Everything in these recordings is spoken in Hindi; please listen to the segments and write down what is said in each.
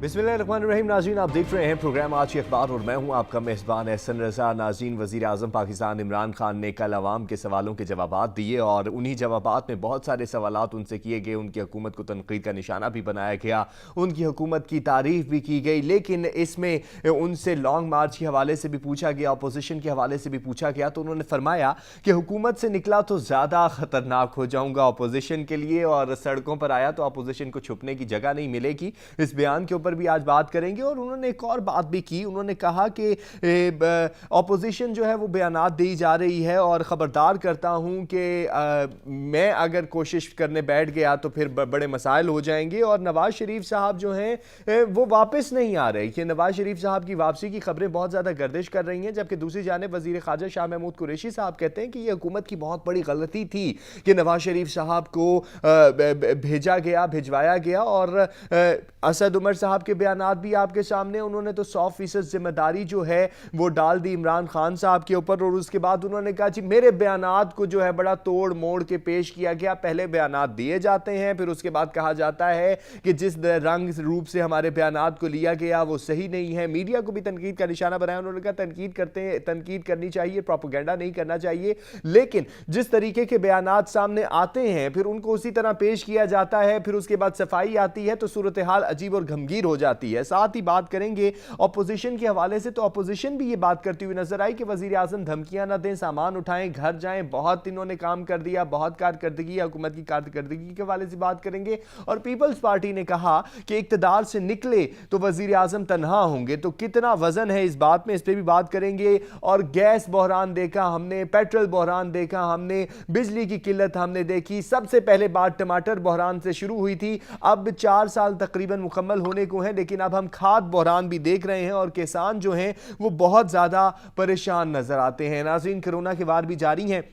बिस्मिल्लाहिर्रहमानिर्रहीम। नाज़रीन, आप देख रहे हैं प्रोग्राम आज के अखबार और मैं हूं आपका मेज़बान एहसन रज़ा। नाज़रीन, वज़ीर आज़म पाकिस्तान इमरान खान ने कल अवाम के सवालों के जवाबात दिए और उन्हीं जवाबात में बहुत सारे सवालात उनसे किए गए। उनकी हुकूमत को तनकीद का निशाना भी बनाया गया, उनकी हुकूमत की तारीफ़ भी की गई, लेकिन इसमें उनसे लॉन्ग मार्च के हवाले से भी पूछा गया, अपोजिशन के हवाले से भी पूछा गया। तो उन्होंने फरमाया कि हुकूमत से निकला तो ज़्यादा ख़तरनाक हो जाऊँगा अपोजिशन के लिए, और सड़कों पर आया तो अपोजिशन को छुपने की जगह नहीं मिलेगी। इस बयान के ऊपर भी आज बात करेंगे। और उन्होंने एक और बात भी की, उन्होंने कहा कि ऑपोजिशन जो है वो बयानात दी जा रही है और ख़बरदार करता हूं कि मैं अगर कोशिश करने बैठ गया तो फिर बड़े मसाइल हो जाएंगे। और नवाज शरीफ साहब जो हैं वो वापस नहीं आ रहे कि नवाज शरीफ साहब की वापसी की खबरें बहुत ज़्यादा गर्दिश कर रही हैं, जबकि दूसरी जानिब वज़ीर ख़ारजा शाह महमूद कुरैशी साहब कहते हैं कि ये हुकूमत की बहुत बड़ी गलती थी कि नवाज शरीफ साहब को भिजवाया गया। और असद उमर साहब के बयानात भी आपके सामने, उन्होंने तो 100% जिम्मेदारी जो है वो डाल दी इमरान खान साहब के ऊपर। और उसके बाद उन्होंने कहा जी मेरे बयानात को जो है बड़ा तोड़ मोड़ के पेश किया गया। पहले बयानात दिए जाते हैं, फिर उसके बाद कहा जाता है कि जिस रंग रूप से हमारे बयानात को लिया गया वो सही नहीं है। मीडिया को भी तनकीद का निशाना बनाया। उन्होंने कहा तनकीद करनी चाहिए, प्रोपेगेंडा नहीं करना चाहिए, लेकिन जिस तरीके के बयानात सामने आते हैं फिर उनको उसी तरह पेश किया जाता है। फिर उसके बाद सफाई आती है तो सूरत हाल अजीब और गमगीर हो जाती है। साथ ही बात करेंगे ऑपोजिशन के हवाले से, तो ऑपोजिशन भी ये बात करती हुई नजर आई कि वजीर आजम धमकियां ना दें, सामान उठाएं, घर जाएं। बहुत इन्होंने काम कर दिया, बहुत कारकर्दगी, हुकूमत की कारकर्दगी के हवाले से बात करेंगे। और पीपल्स पार्टी ने कहा कि इक्तदार से निकले तो वजीर आजम तनहा होंगे, तो कितना वजन है इस बात में, इस पर भी बात करेंगे। और गैस बहरान देखा हमने, पेट्रोल बहरान देखा हमने, बिजली की किल्लत हमने देखी। सबसे पहले बात टमाटर बहरान से शुरू हुई थी, अब 4 साल तकरीबन मुकम्मल होने को हैं, लेकिन अब हम खाद बहरान भी देख रहे हैं और किसान जो हैं वो बहुत ज़्यादा परेशान नजर आते हैं। नाज़रीन, कोरोना के वार भी जारी हैं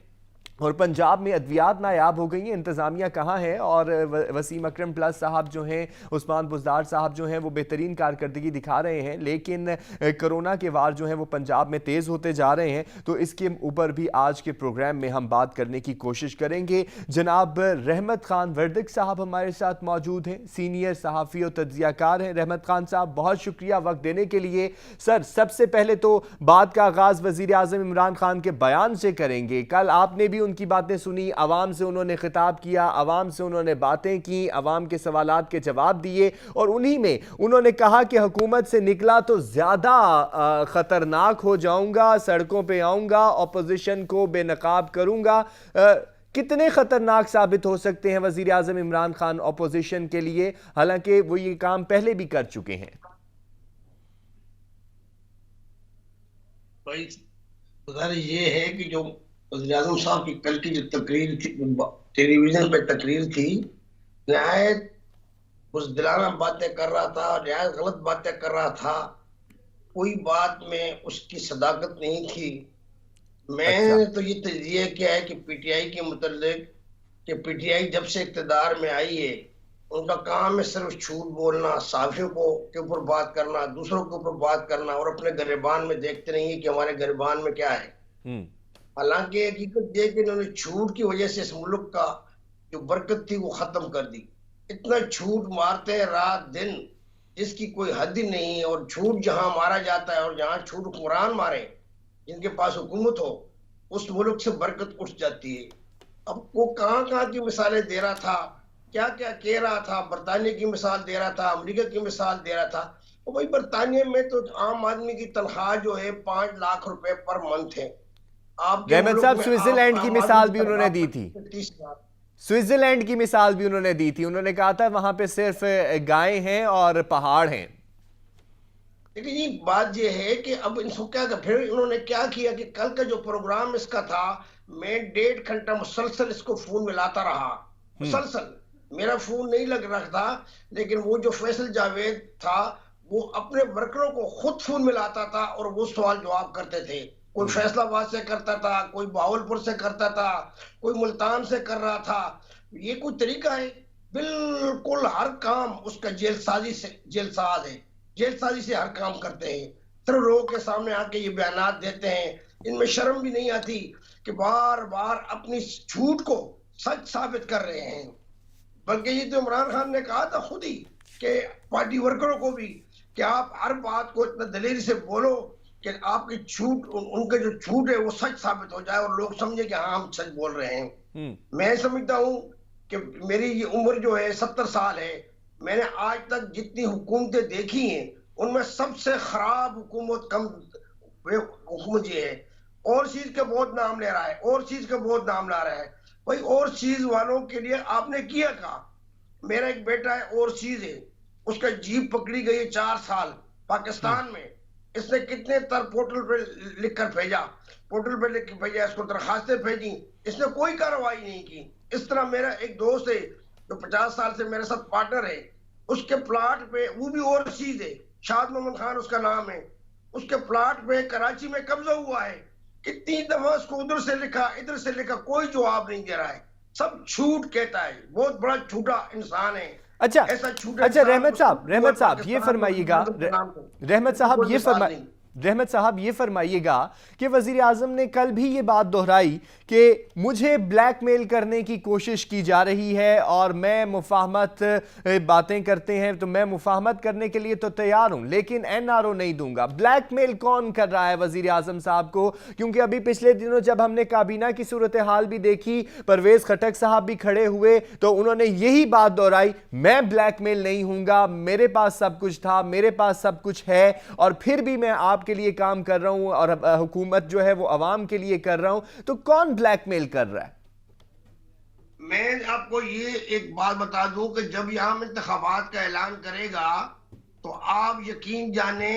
और पंजाब में अद्वियात नायाब हो गई हैं। इंतज़ामिया कहाँ है? और वसीम अकरम प्लस साहब जो हैं, उस्मान बुज़दार साहब जो हैं वो बेहतरीन कारकर्दगी दिखा रहे हैं, लेकिन कोरोना के वार जो हैं वो पंजाब में तेज़ होते जा रहे हैं। तो इसके ऊपर भी आज के प्रोग्राम में हम बात करने की कोशिश करेंगे। जनाब रहमत खान वर्दिक साहब हमारे साथ मौजूद हैं, सीनियर सहाफ़ी और तज्ज़ियाकार हैं। रहमत खान साहब, बहुत शुक्रिया वक्त देने के लिए। सर, सबसे पहले तो बात का आगाज़ वज़ीर आज़म इमरान खान के बयान से करेंगे। कल आपने भी उनकी बातें सुनी, आवाम से उन्होंने खिताब किया, आवाम से उन्होंने बातें की, आवाम के सवालात के जवाब दिए, और उन्हीं में उन्होंने कहा कि हुकूमत से निकला तो ज़्यादा ख़तरनाक हो जाऊंगा, सड़कों पे आऊंगा, अपोजिशन को बेनकाब करूंगा। कितने ख़तरनाक साबित हो सकते हैं वज़ीर आज़म इमरान खान अपोजिशन के लिए, हालांकि वो ये काम पहले भी कर चुके हैं? भाई, उधर ये है कि जो वज़ीर आज़म साहब की कल की जो तकरीर थी, टेलीविजन पे तकरीर थी, नहायत बुज़दिलाना बातें कर रहा था, नहायत गलत बातें कर रहा था। कोई बात में उसकी सदाकत नहीं थी। अच्छा। मैंने तो ये तज्जिया किया है कि पीटीआई के मुतल्लिक कि पीटीआई जब से इक़्तिदार में आई है, उनका काम है सिर्फ झूठ बोलना, साफियों को के ऊपर बात करना, दूसरों के ऊपर बात करना, और अपने गिरबान में देखते नहीं है कि हमारे गिरबान में क्या है। हालांकि हकीकत यह कि इन्होंने झूठ की वजह से इस मुल्क का जो बरकत थी वो खत्म कर दी। इतना झूठ मारते हैं रात दिन जिसकी कोई हद ही नहीं है। और झूठ जहां मारा जाता है और जहां झूठ हुक्मरान मारे, जिनके पास हुकूमत हो, उस मुल्क से बरकत उठ जाती है। अब वो कहां कहां की मिसालें दे रहा था, क्या क्या कह रहा था, बरतानिया की मिसाल दे रहा था, अमेरिका की मिसाल दे रहा था। और भाई, बरतानिया में तो आम आदमी की तनख्वाह जो है 5 लाख रुपए पर मंथ है। आपके रहमत मुल्क साहब, में आप स्विट्जरलैंड की आम आदमी मिसाल की भी उन्होंने तनख्वाह दी थी, 30,000। स्विट्जरलैंड की मिसाल भी उन्होंने दी थी। उन्होंने कहा था वहां पे सिर्फ गायें हैं और पहाड़ हैं। लेकिन ये बात ये है कि अब इनको क्या, फिर इन्होंने क्या किया कि कल का जो प्रोग्राम इसका था, मैं 1.5 घंटा मुसलसल इसको फोन मिलाता रहा, मुसलसल। मेरा फोन नहीं लग रहा था, लेकिन वो जो फैसल जावेद था वो अपने वर्करों को खुद फोन मिलाता था और वो सवाल जवाब करते थे। कोई फैसलाबाद से करता था, कोई बहावलपुर से करता था, कोई मुल्तान से कर रहा था। ये कोई तरीका है? बिल्कुल हर काम उसका जेलसाजी से, जेलसाज है, जेलसाजी से हर काम करते हैं। सिर्फ लोगों के सामने आके ये बयानात देते हैं। इनमें शर्म भी नहीं आती कि बार बार अपनी झूठ को सच साबित कर रहे हैं। बल्कि ये तो इमरान खान ने कहा था खुद ही कि पार्टी वर्करों को भी कि आप हर बात को इतना दलेरी से बोलो कि आपकी छूट उनके जो छूट है वो सच साबित हो जाए और लोग समझे कि हाँ हम सच बोल रहे हैं। मैं समझता हूँ कि मेरी ये उम्र जो है 70 साल है, मैंने आज तक जितनी हुकूमतें देखी हैं उनमें सबसे खराब हुकूमत हुकूमत ये है। और चीज का बहुत नाम ले रहा है, और चीज का बहुत नाम ला रहा है। भाई और चीज वालों के लिए आपने किया क्या? मेरा एक बेटा है और चीज है, उसका जीप पकड़ी गई है 4 साल पाकिस्तान में। इसने कितने तर पोर्टल पे लिख कर भेजा, पोर्टल पे लिख कर भेजा, इसको दरखास्तें भेजी, इसने कोई कार्रवाई नहीं की। इस तरह मेरा एक दोस्त है जो 50 साल से मेरे साथ पार्टनर है, उसके प्लाट पे, वो भी और चीज है, शाद मोहम्मद खान उसका नाम है, उसके प्लाट पे कराची में कब्जा हुआ है। कितनी दफा उसको उधर से लिखा, इधर से लिखा, कोई जवाब नहीं दे रहा है, सब झूठ कहता है। बहुत बड़ा झूठा इंसान है। अच्छा ऐसा झूठा अच्छा, इंसान रहमत साहब ये फरमाइएगा, रहमत साहब ये फरमाइएगा कि वजीर आजम ने कल भी ये बात दोहराई कि मुझे ब्लैकमेल करने की कोशिश की जा रही है और मैं मुफाहमत बातें करते हैं तो मैं मुफाहमत करने के लिए तो तैयार हूं, लेकिन एनआरओ नहीं दूंगा। ब्लैकमेल कौन कर रहा है वजीर आजम साहब को? क्योंकि अभी पिछले दिनों जब हमने काबीना की सूरत हाल भी देखी, परवेज खटक साहब भी खड़े हुए तो उन्होंने यही बात दोहराई, मैं ब्लैकमेल नहीं हूंगा, मेरे पास सब कुछ था, मेरे पास सब कुछ है और फिर भी मैं आपके लिए काम कर रहा हूं और हुकूमत जो है वो अवाम के लिए कर रहा हूं। तो कौन ब्लैकमेल कर रहा है? मैं आपको ये एक बात बता दूं कि जब यहां इंतखाबात का ऐलान करेगा तो आप यकीन जाने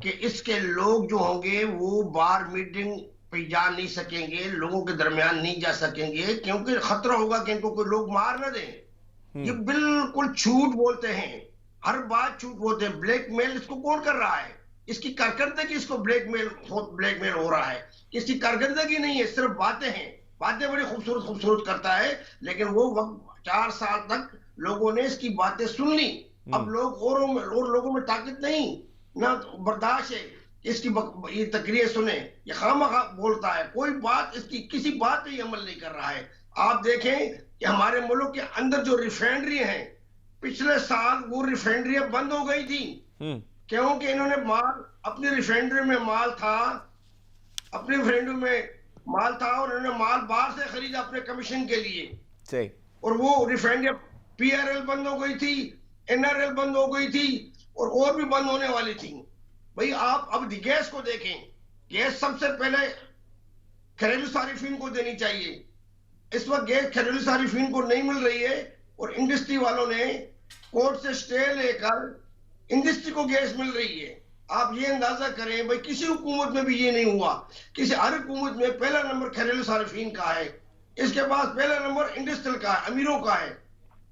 कि इसके लोग जो होंगे वो बार मीटिंग पे जा नहीं सकेंगे, लोगों के दरमियान नहीं जा सकेंगे, क्योंकि खतरा होगा कि इनको कोई लोग मार ना दें। ये बिल्कुल झूठ बोलते हैं, हर बात झूठ बोलते हैं। ब्लैकमेल इसको कौन कर रहा है? इसकी कारकर्दगी, इसको ब्लैकमेल हो रहा है। इसकी कारकर्दगी नहीं है, सिर्फ बातें हैं। बातें बड़ी खूबसूरत खूबसूरत करता है, लेकिन वो वक्त 4 साल तक लोगों ने इसकी बातें सुन ली। अब लोग और लोगों में ताकत नहीं, ना बर्दाश्त है इसकी ये तकरीरें सुने। ये खामखा बोलता है, कोई बात इसकी किसी बात पे अमल नहीं कर रहा है। आप देखें कि हमारे मुल्क के अंदर जो रिफाइनरी हैं, पिछले साल वो रिफाइनरियां बंद हो गई थी, क्योंकि इन्होंने माल अपनी रिफाइनरी में माल था, अपने रिफाइनरी में माल था और इन्होंने माल बाहर से खरीदा अपने कमीशन के लिए। सही। और वो रिफाइनरी पीआरएल बंद हो गई थी, एनआरएल बंद हो गई थी और भी बंद होने वाली थी। भाई आप अब गैस को देखें, गैस सबसे पहले घरेलू सारिफीन को देनी चाहिए। इस वक्त गैस घरेलू सारिफीन को नहीं मिल रही है और इंडस्ट्री वालों ने कोर्ट से स्टे लेकर इंडस्ट्री को गैस मिल रही है। आप ये अंदाजा करें, भाई किसी हुकूमत में भी ये नहीं हुआ। हर हुकूमत में पहला नंबर घरेलू सारिफीन का है, इसके बाद पहला नंबर इंडस्ट्रियल का है, अमीरों का है।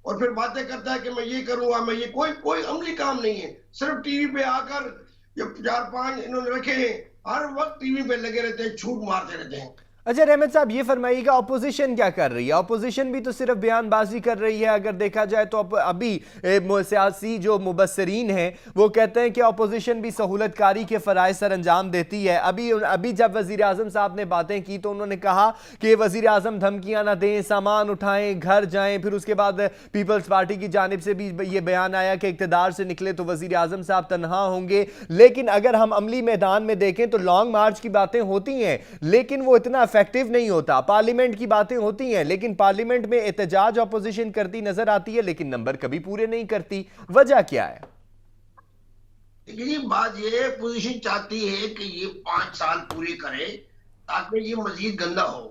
और फिर बातें करता है कि मैं ये करूंगा, मैं ये, कोई अमली काम नहीं है। सिर्फ टीवी पे आकर ये 4-5 इन्होंने रखे हैं, हर वक्त टीवी पे लगे रहते हैं, झूठ मारते रहते हैं। अच्छा रहमत साहब ये फरमाइएगा, अपोजिशन क्या कर रही है? अपोजिशन भी तो सिर्फ बयानबाजी कर रही है। अगर देखा जाए तो अभी सियासी जो मुबसरीन हैं वो कहते हैं कि अपोजिशन भी सहूलतकारी के फ़राइज़ सर अंजाम देती है। अभी जब वज़ीर आज़म साहब ने बातें की तो उन्होंने कहा कि वज़ीर आज़म धमकियाँ ना दें, सामान उठाएं, घर जाएं। फिर उसके बाद पीपल्स पार्टी की जानिब से भी ये बयान आया कि इक़्तिदार से निकले तो वज़ीर आज़म साहब तनहा होंगे। लेकिन अगर हम अमली मैदान में देखें तो लॉन्ग मार्च की बातें होती हैं, लेकिन वो इतना इफेक्टिव नहीं होता। पार्लियामेंट की बातें होती हैं, लेकिन पार्लियामेंट में एहतजाज ऑपोजिशन करती नजर आती है, लेकिन नंबर कभी पूरे नहीं करती। वजह क्या है? देखिए बात ये पोजीशन चाहती है कि ये 5 साल पूरे करे ताकि ये मजीद गंदा हो,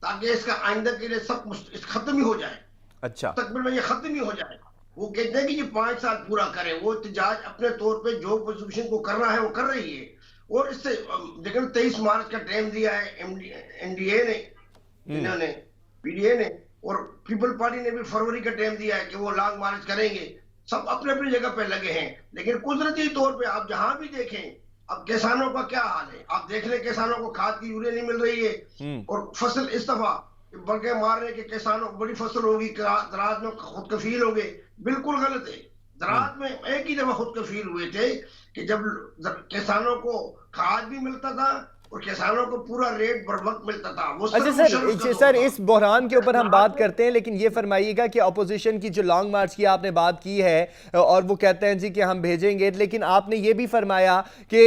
ताकि इसका आइंदा के लिए सब खत्म ही हो जाए। अच्छा, तकमील में ये खत्म ही हो जाए। वो कहते हैं कि ये 5 साल पूरा करे। वो एहतजाज अपने तौर पे जो पोजीशन को करना है वो कर रही है। और इससे लेकिन 23 मार्च का टाइम दिया है एनडीए ने, इन्होंने पीडीए ने, और पीपल पार्टी ने भी फरवरी का टाइम दिया है कि वो लॉन्ग मार्च करेंगे। सब अपने अपनी जगह पे लगे हैं, लेकिन कुदरती तौर पे आप जहां भी देखें, अब किसानों का क्या हाल है आप देख लें। किसानों को खाद की यूरिया नहीं मिल रही है और फसल इस दफा बल्कि मार रहे कि किसानों को बड़ी फसल होगी, ज़राअत में खुद कफील हो गए। बिल्कुल गलत है। ज़राअत में एक ही दफा खुद कफील हुए थे कि जब किसानों को खाद भी मिलता था और किसानों को पूरा रेट बर वक्त मिलता था। वो अच्छा सब सर, मुशर्रफ का दौर सर था। इस बहरान के ऊपर हम आज बात करते हैं, लेकिन ये फरमाइएगा कि अपोजिशन की जो लॉन्ग मार्च की आपने बात की है और वो कहते हैं जी कि हम भेजेंगे, लेकिन आपने ये भी फरमाया कि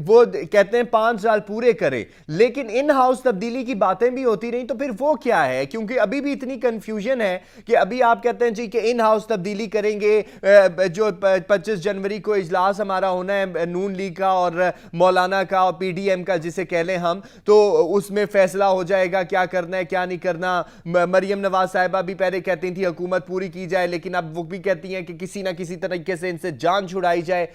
वो कहते हैं 5 साल पूरे करें, लेकिन इन हाउस तब्दीली की बातें भी होती रही, तो फिर वो क्या है? क्योंकि अभी भी इतनी कंफ्यूजन है कि अभी आप कहते हैं जी कि इन हाउस तब्दीली करेंगे, जो 25 जनवरी को इजलास हमारा होना है नून लीग का और मौलाना का और पीडीएम का जिसे कह लें हम, तो उसमें फैसला हो जाएगा क्या करना है क्या नहीं करना। मरियम नवाज साहिबा भी पहले कहती थी हुकूमत पूरी की जाए, लेकिन अब वो भी कहती हैं कि किसी ना किसी तरीके से इनसे जान छुड़ाई जाए।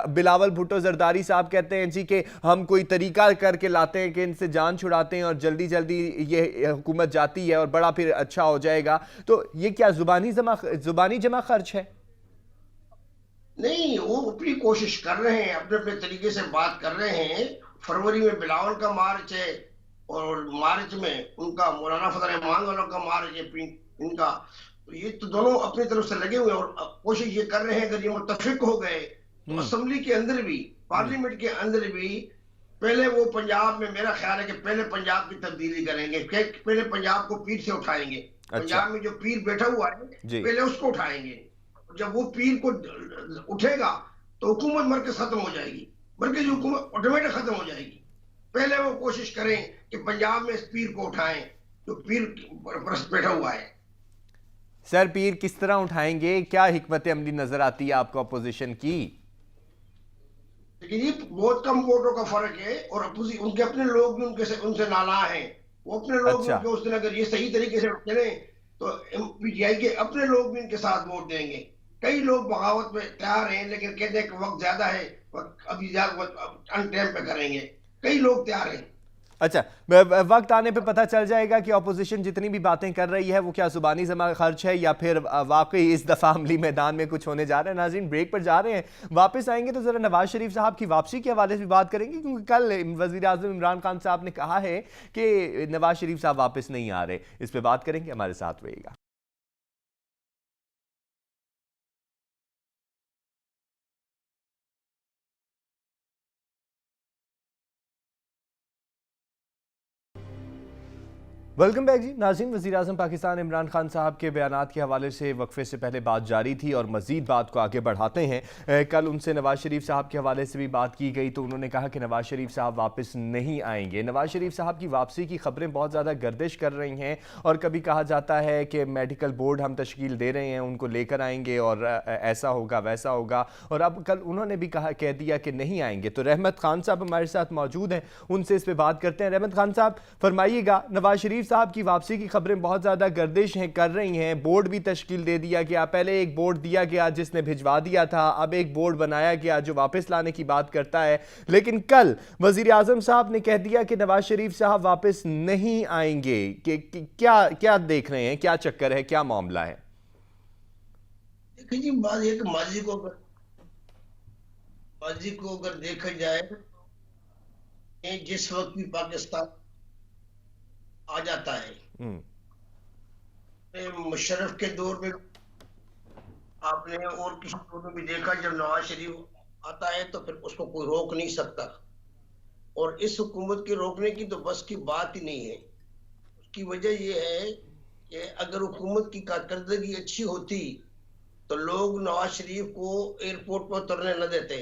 बिलावल भुट्टो जरदारी साहब कहते हैं जी कि हम कोई तरीका करके लाते हैं कि इनसे जान छुड़ाते हैं और जल्दी जल्दी ये हुकूमत जाती है और बड़ा फिर अच्छा हो जाएगा। तो ये क्या जुबानी जमा खर्च है? नहीं, वो अपनी कोशिश कर रहे हैं, अपने अपने तरीके से बात कर रहे हैं। फरवरी में बिलावल का मार्च है और मार्च में उनका मौलाना फजल रहमान वालों का मार्च है इनका। तो ये तो दोनों अपनी तरफ से लगे हुए हैं और कोशिश ये कर रहे हैं, अगर ये मुत्तफिक हो गए तो असेंबली के अंदर भी, पार्लियामेंट के अंदर भी पहले वो पंजाब में, मेरा ख्याल है कि पहले पंजाब की तब्दीली करेंगे, पहले पंजाब को पीर से उठाएंगे। अच्छा पंजाब में जो पीर बैठा हुआ है जी। पहले उसको उठाएंगे। जब वो पीर को उठेगा तो हुकूमत मरकज खत्म हो जाएगी, मरकजी हुकूमत ऑटोमेटिक खत्म हो जाएगी। पहले वो कोशिश करें कि पंजाब में इस पीर को उठाएं जो पीर परस्त बैठा हुआ है। सर पीर किस तरह उठाएंगे? क्या हिकमत अमली नजर आती है आपको अपोजिशन की? लेकिन ये बहुत कम वोटों का फर्क है और उनके अपने लोग भी उनसे नाला हैं। वो अपने लोग भी अच्छा उनके उस दिन अगर ये सही तरीके से चले तो पीटीआई के अपने लोग भी इनके साथ वोट देंगे। कई लोग बगावत में तैयार हैं, लेकिन कहते हैं कि वक्त ज्यादा है, अभी ज्यादा अनटाइम पे करेंगे। कई लोग तैयार हैं। अच्छा, वक्त आने पे पता चल जाएगा कि अपोजिशन जितनी भी बातें कर रही है वो क्या जुबानी जमा खर्च है या फिर वाकई इस दफ़ा अमली मैदान में कुछ होने जा रहा है। नाज़रीन ब्रेक पर जा रहे हैं, वापस आएंगे तो ज़रा नवाज शरीफ साहब की वापसी के हवाले से भी बात करेंगे, क्योंकि कल वज़ीर आज़म इमरान खान साहब ने कहा है कि नवाज शरीफ साहब वापस नहीं आ रहे। इस पर बात करेंगे, हमारे साथ रहिएगा। वेलकम बैक जी। नाज़रीन, वज़ीर आज़म पाकिस्तान इमरान खान साहब के बयानात के हवाले से वक्फे से पहले बात जारी थी और मज़ीद बात को आगे बढ़ाते हैं। कल उनसे नवाज़ शरीफ साहब के हवाले से भी बात की गई तो उन्होंने कहा कि नवाज़ शरीफ साहब वापस नहीं आएंगे। नवाज़ शरीफ साहब की वापसी की खबरें बहुत ज़्यादा गर्दिश कर रही हैं और कभी कहा जाता है कि मेडिकल बोर्ड हम तश्कील दे रहे हैं, उनको लेकर आएंगे और ऐसा होगा वैसा होगा, और अब कल उन्होंने भी कह दिया कि नहीं आएंगे। तो रहमत खान साहब हमारे साथ मौजूद हैं, उनसे इस पर बात करते हैं। रहमत खान साहब फरमाइएगा, नवाज़ शरीफ साहब की वापसी की खबरें बहुत ज़्यादा गर्दिश हैं कर रही हैं, बोर्ड भी तश्कील दे दिया गया, पहले एक बोर्ड दिया गया जिसने भिजवा दिया था, अब एक बोर्ड बनाया गया जो वापस लाने की बात करता है, लेकिन कल वज़ीर आज़म साहब ने कह दिया कि नवाज शरीफ साहब वापस नहीं आएंगे। कि क्या क्या देख रहे हैं, क्या चक्कर है, क्या मामला है? देखिए जी, बात यह कि माजी को अगर देखा जाए, जिस वक्त भी पाकिस्तान आ जाता है, मुशर्रफ के दौर में आपने और किसी दौर में भी देखा, जब नवाज शरीफ आता है तो फिर उसको कोई रोक नहीं सकता। और इस हुकूमत के रोकने की तो बस की बात ही नहीं है। उसकी वजह यह है कि अगर हुकूमत की कारकर्दगी अच्छी होती तो लोग नवाज शरीफ को एयरपोर्ट पर उतरने न देते,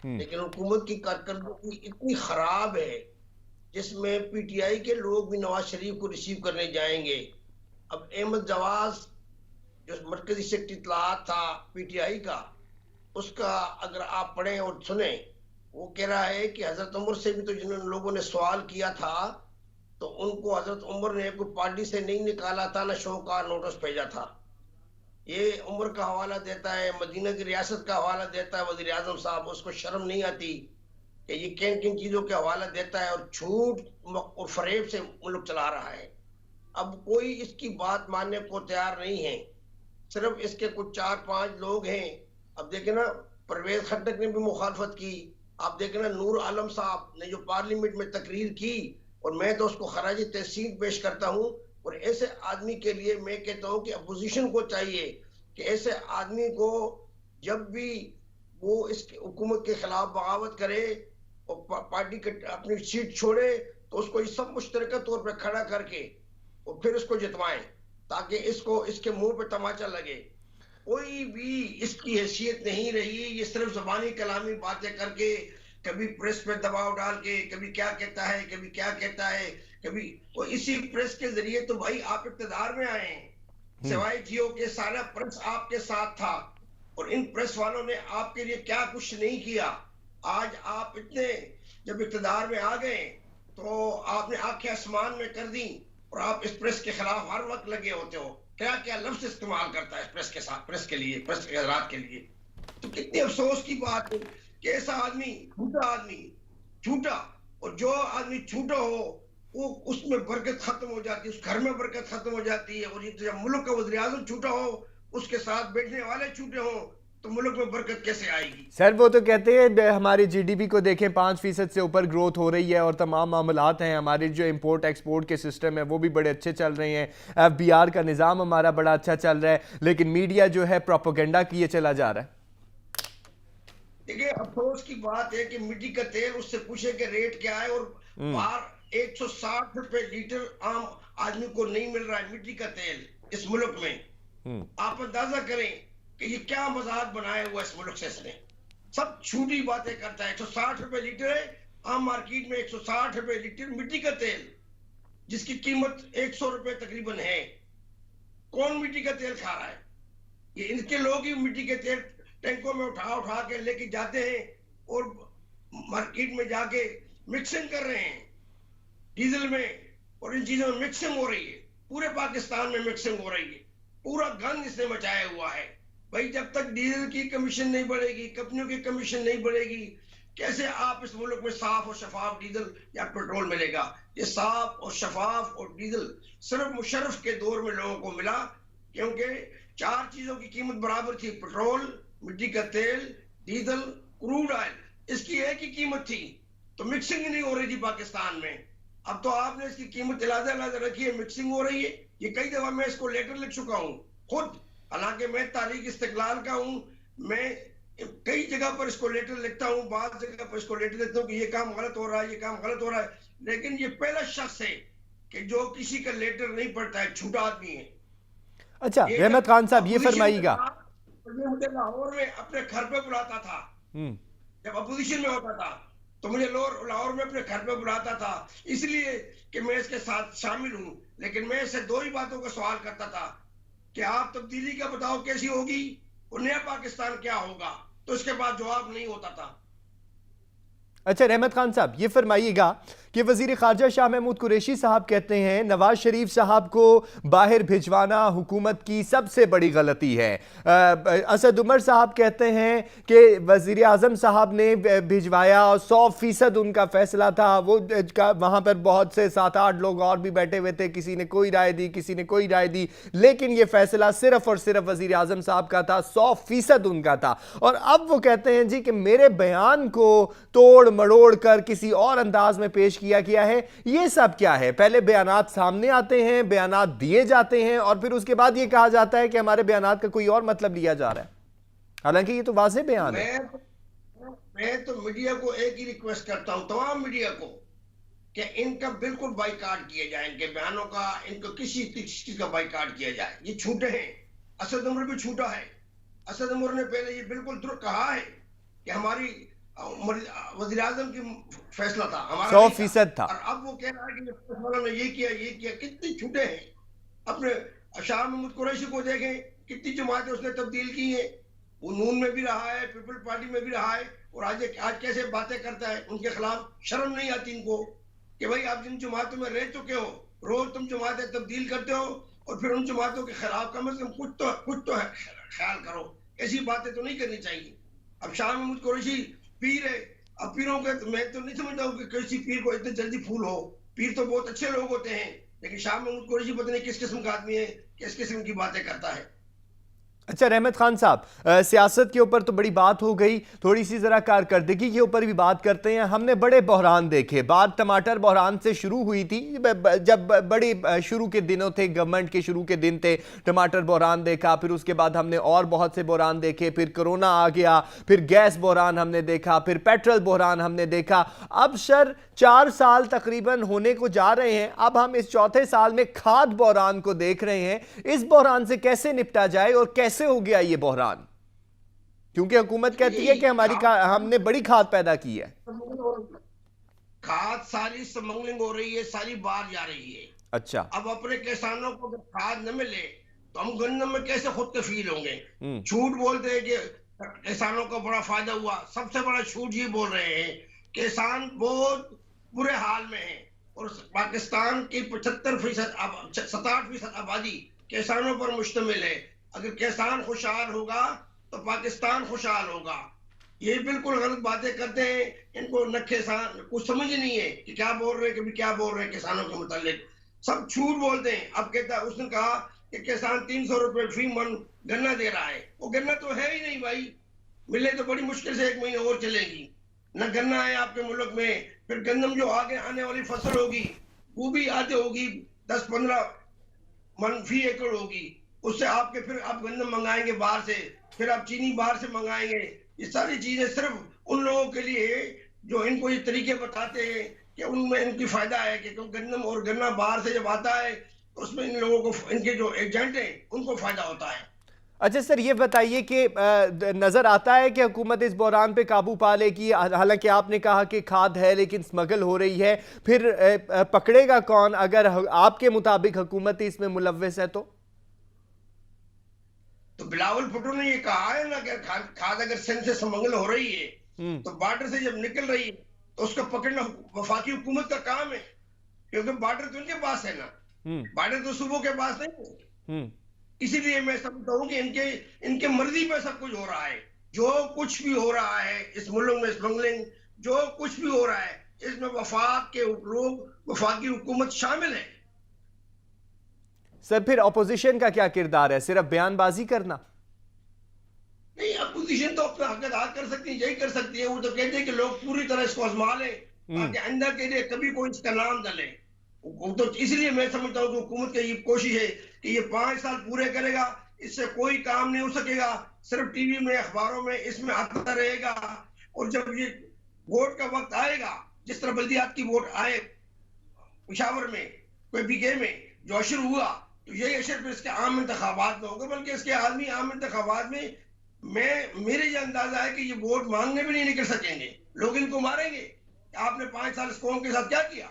लेकिन हुकूमत की कारकर्दगी इतनी खराब है जिसमें पीटीआई के लोग भी नवाज शरीफ को रिसीव करने जाएंगे। अब अहमद जवाज जो मरकजी सेक्रेटरी इत्तलाआत था पीटीआई का, उसका अगर आप पढ़ें और सुने, वो कह रहा है कि हजरत उमर से भी तो जिन लोगों ने सवाल किया था तो उनको हजरत उमर ने कोई पार्टी से नहीं निकाला था, ना शौकार नोटिस भेजा था। ये उमर का हवाला देता है, मदीना की रियासत का हवाला देता है वजीर आजम साहब। उसको शर्म नहीं आती कि ये किन किन चीजों के हवाला देता है और झूठ और फरेब से मुल्क चला रहा है। अब कोई इसकी बात मानने को तैयार नहीं है, सिर्फ इसके कुछ 4-5 लोग हैं। अब देखे ना, परवेज खट्टक ने भी मुखालफत की। आप देखे ना, नूर आलम साहब ने जो पार्लियामेंट में तकरीर की, और मैं तो उसको खराजी तहसीन पेश करता हूँ। और ऐसे आदमी के लिए मैं कहता हूँ कि अपोजिशन को चाहिए कि ऐसे आदमी को जब भी वो इस हुकूमत के खिलाफ बगावत करे और पार्टी के अपनी सीट छोड़े तो उसको इस सब मुश्तरका तौर पे खड़ा करके और फिर उसको जितवाएं, ताकि इसको इसके मुंह पे तमाचा लगे। कोई भी इसकी हैसियत नहीं रही, ये सिर्फ ज़बानी कलामी बातें करके, कभी प्रेस पे दबाव डाल के, कभी क्या कहता है, कभी क्या कहता है, कभी वो इसी प्रेस के जरिए तो भाई आप इक़्तिदार में आए हैं। सिवाय जियो के सारा प्रेस आपके साथ था और इन प्रेस वालों ने आपके लिए क्या कुछ नहीं किया। आज आप इतने जब इक़्तिदार में आ गए तो आपने आंखें आसमान में कर दी और आप इस प्रेस के खिलाफ हर वक्त लगे होते हो। क्या क्या लफ्ज इस्तेमाल करता है प्रेस के साथ, प्रेस के लिए, प्रेस के हजरात के लिए। तो कितनी अफसोस की बात है कि ऐसा आदमी, झूठा आदमी, झूठा, और जो आदमी झूठा हो वो उसमें बरकत खत्म हो जाती है, उस घर में बरकत खत्म हो जाती है। और ये जब मुल्क का वज़ीर आज़म झूठा हो, उसके साथ बैठने वाले झूठे हो, तो मुल्क में बरकत कैसे आएगी? सर वो तो कहते हैं हमारी जीडीपी को देखें 5% से ऊपर ग्रोथ हो रही है और तमाम मामलात हैं, हमारे जो इंपोर्ट एक्सपोर्ट के सिस्टम है वो भी बड़े अच्छे चल रहे हैं, एफबीआर का निज़ाम हमारा बड़ा अच्छा चल रहा है, लेकिन मीडिया जो है प्रोपोगेंडा किए चला जा रहा है। देखिए अफसोस की बात है कि मिट्टी का तेल, उससे पूछे कि रेट क्या है, और बाहर 160 रुपए लीटर आम आदमी को नहीं मिल रहा है मिट्टी का तेल इस मुल्क में। आप अंदाजा करें कि ये क्या मजाक बनाया हुआ इस मुल्क से इसने। सब झूठी बातें करता है। 160 रुपए लीटर है आम मार्केट में, 160 रुपए लीटर मिट्टी का तेल, जिसकी कीमत 100 रुपए तकरीबन है। कौन मिट्टी का तेल खा रहा है? ये इनके लोग ही मिट्टी के तेल टैंकों में उठा उठा के लेके जाते हैं और मार्केट में जाके मिक्सिंग कर रहे हैं डीजल में, और इन चीजों में मिक्सिंग हो रही है। पूरे पाकिस्तान में मिक्सिंग हो रही है। पूरा गंद इसने मचाया हुआ है। भाई जब तक डीजल की कमीशन नहीं बढ़ेगी, कंपनियों की कमीशन नहीं बढ़ेगी, कैसे आप इस मुल्क में साफ और शफाफ डीजल या पेट्रोल मिलेगा? ये साफ और शफाफ और डीजल सिर्फ मुशर्रफ के दौर में लोगों को मिला, क्योंकि 4 चीजों की कीमत बराबर थी, पेट्रोल, मिट्टी का तेल, डीजल, क्रूड ऑयल। इसकी एक ही कीमत थी, तो मिक्सिंग ही नहीं हो रही थी पाकिस्तान में। अब तो आपने इसकी कीमत अलग रखी है, मिक्सिंग हो रही है। ये कई दफा मैं इसको लेटर लिख चुका हूँ खुद, हालांकि मैं तारीख इस्तिकलाल का हूँ, मैं कई जगह पर इसको लेटर लिखता हूँ, बाद जगह पर इसको लेटर लिखता हूँ कि ये काम गलत हो रहा है, ये काम गलत हो रहा है। लेकिन ये पहला शख्स है कि जो किसी का लेटर नहीं पढ़ता है, झूठा आदमी है। अच्छा रहमत खान साहब ये फरमाइएगा, ये मुझे लाहौर में अपने घर पे बुलाता था, जब अपोजिशन में होता था तो मुझे लाहौर में अपने घर पे बुलाता था, इसलिए कि मैं इसके साथ शामिल हूं। लेकिन मैं इससे 2 ही बातों का सवाल करता था कि आप तब्दीली का बताओ कैसी होगी और नया पाकिस्तान क्या होगा, तो इसके बाद जवाब नहीं होता था। अच्छा रहमत खान साहब ये फरमाइएगा कि वज़ीर ख़ारजा शाह महमूद कुरैशी साहब कहते हैं नवाज शरीफ साहब को बाहर भिजवाना हुकूमत की सबसे बड़ी गलती है। असद उमर साहब कहते हैं कि वज़ीर आज़म साहब ने भिजवाया और 100% उनका फैसला था। वो वहाँ पर बहुत से 7-8 लोग और भी बैठे हुए थे, किसी ने कोई राय दी, किसी ने कोई राय दी, लेकिन ये फैसला सिर्फ और सिर्फ वज़ीर आज़म साहब का था, 100% उनका था। और अब वो कहते हैं जी कि मेरे बयान को तोड़ मरोड़ कर किसी और अंदाज में पेश किया गया है। ये सब क्या है? पहले बयानात सामने आते हैं, बयानात दिए जाते हैं और फिर उसके बाद ये कहा जाता है कि हमारे बयानात का कोई और मतलब लिया जा रहा है, हालांकि ये तो वाज़ेह बयान है। मैं तो मीडिया को एक ही रिक्वेस्ट करता हूं, तमाम मीडिया को, कि इनका बिल्कुल बाइकाट किया जाए, इनके बयानों का, इनको किसी चीज का बाइकाट किया जाए। ये झूठे हैं। असद उमर भी झूठा है। असद उमर ने पहले ये बिल्कुल दुरुस्त कहा है कि हमारी वज़ीर आज़म की फैसला था, हमारा 100% था। और अब वो कह रहा है कि वालों ने ये किया। कितने झूठे हैं। अपने शाह महमूद कुरैशी को देखें, कितनी जमातें उसने तब्दील की हैं। वो नून में भी रहा है, पीपल पार्टी में भी रहा है, और आज कैसे बातें करता है उनके खिलाफ। शर्म नहीं आती इनको कि भाई आप जिन जमातों में रह चुके हो, रोज तुम जमातें तब्दील करते हो और फिर उन जमातों के खिलाफ कम से कम कुछ तो ख्याल करो। ऐसी बातें तो नहीं करनी चाहिए। अब शाह महमूद कुरैशी पीर है। अब पीरों के मैं तो नहीं समझता हूँ कि किसी पीर को इतने जल्दी फूल हो। पीर तो बहुत अच्छे लोग होते हैं, लेकिन शाह महमूद कुरैशी पता नहीं किस किस्म का आदमी है, किस किस्म की बातें करता है। अच्छा रहमत खान साहब, सियासत के ऊपर तो बड़ी बात हो गई, थोड़ी सी ज़रा कारकर्दगी के ऊपर भी बात करते हैं। हमने बड़े बहरान देखे, बात टमाटर बहरान से शुरू हुई थी, जब बड़ी शुरू के दिनों थे, गवर्नमेंट के शुरू के दिन थे, टमाटर बहरान देखा, फिर उसके बाद हमने और बहुत से बहरान देखे, फिर कोरोना आ गया, फिर गैस बहरान हमने देखा, फिर पेट्रोल बहरान हमने देखा। अब सर 4 साल तकरीबन होने को जा रहे हैं, अब हम इस चौथे साल में खाद बहरान को देख रहे हैं। इस बहरान से कैसे निपटा जाए और कैसे हो गया ये बहरान? क्योंकि हुकूमत कहती है कि हमने बड़ी खाद पैदा की है। खाद सारी स्मगलिंग हो रही है, सारी बाहर जा रही है। अच्छा। अब अपने किसानों को जब खाद न मिले तो हम गन्नम में कैसे खुद कफील होंगे? झूठ बोलते हैं कि किसानों को बड़ा फायदा हुआ, सबसे बड़ा झूठ ये बोल रहे हैं। किसान बहुत बुरे हाल में है और पाकिस्तान की 75% 67% आबादी किसानों पर मुश्तमिल है। अगर किसान खुशहाल होगा तो पाकिस्तान खुशहाल होगा। ये बिल्कुल गलत बातें करते हैं, इनको न किसान कुछ समझ नहीं है कि क्या बोल रहे हैं, कभी क्या बोल रहे हैं किसानों के मुतालिक, सब झूठ बोलते हैं। अब कहता है, उसने कहा कि किसान 300 रुपए फी मन गन्ना दे रहा है, वो गन्ना तो है ही नहीं भाई, मिले तो बड़ी मुश्किल से 1 महीने और चलेगी। न गन्ना है आपके मुल्क में, फिर गंदम जो आगे आने वाली फसल होगी वो भी आते होगी 10-15 मन फी एकड़ होगी, उससे आपके फिर आप गंदम मंगाएंगे बाहर से, फिर आप चीनी बाहर से मंगाएंगे। ये सारी चीजें सिर्फ उन लोगों के लिए जो इनको ये तरीके बताते हैं कि उनमें इनकी फायदा है कि गंदम और गन्ना बाहर से जब आता है तो उसमें इन लोगों को, इनके जो एजेंट हैं उनको फायदा होता है। अच्छा सर, ये बताइए कि नजर आता है कि हुकूमत इस बहरान पे काबू पा लेगी? हालांकि आपने कहा कि खाद है लेकिन स्मगल हो रही है, फिर पकड़ेगा कौन अगर आपके मुताबिक हुकूमत इसमें मुलव्वस है? तो बिलावल भुट्टो ने ये कहा है ना कि खाद अगर सिंध से स्मगल हो रही है तो बॉर्डर से जब निकल रही है तो उसको पकड़ना वफाकी हुकूमत का काम है, क्योंकि बॉर्डर तो उनके पास है ना, बॉर्डर तो सूबों के पास नहीं है। इसीलिए मैं समझता हूँ कि इनके मर्जी पे सब कुछ हो रहा है। जो कुछ भी हो रहा है इस मुल्क में, स्मगलिंग जो कुछ भी हो रहा है, इसमें वफाक के लोग, वफाकी हुकूमत शामिल है। सर फिर अपोजिशन का क्या किरदार है? सिर्फ बयानबाजी करना? नहीं, अपोजिशन तो अपना हक अदा कर सकती है, यही कर सकती है। वो तो कहते हैं कि लोग पूरी तरह इसको आजमा लें ताकि आइंदा के लिए कभी कोई इसका नाम न ले। तो इसलिए मैं समझता हूँ कि हुकूमत की ये कोशिश है कि ये 5 साल पूरे करेगा, इससे कोई काम नहीं हो सकेगा, सिर्फ टीवी में, अखबारों में इसमें आता रहेगा। और जब ये वोट का वक्त आएगा, जिस तरह बल्दियात की वोट आए पेशावर में, कोई बीके में जो अशर हुआ, तो यही अशर फिर इसके आम इंतखाबात में होगा, बल्कि इसके आदमी आम इंतखाबात में मेरे ये अंदाजा है कि ये वोट मांगने भी नहीं निकल सकेंगे, लोग इनको मारेंगे। आपने 5 साल इस कौम के साथ क्या किया?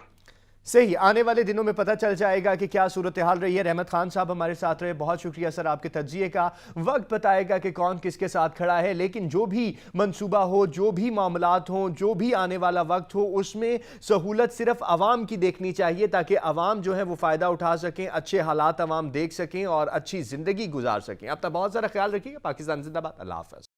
सही, आने वाले दिनों में पता चल जाएगा कि क्या सूरत हाल रही है। रहमत खान साहब हमारे साथ रहे, बहुत शुक्रिया सर आपके तज्जिए का। वक्त बताएगा कि कौन किसके साथ खड़ा है, लेकिन जो भी मंसूबा हो, जो भी मामलात हों, जो भी आने वाला वक्त हो, उसमें सहूलत सिर्फ आवाम की देखनी चाहिए ताकि आवाम जो है वो फ़ायदा उठा सकें, अच्छे हालात आवाम देख सकें और अच्छी ज़िंदगी गुजार सकें। अपना बहुत सारा ख्याल रखिएगा। पाकिस्तान जिंदाबाद। अल्लाह हाफ़िज़।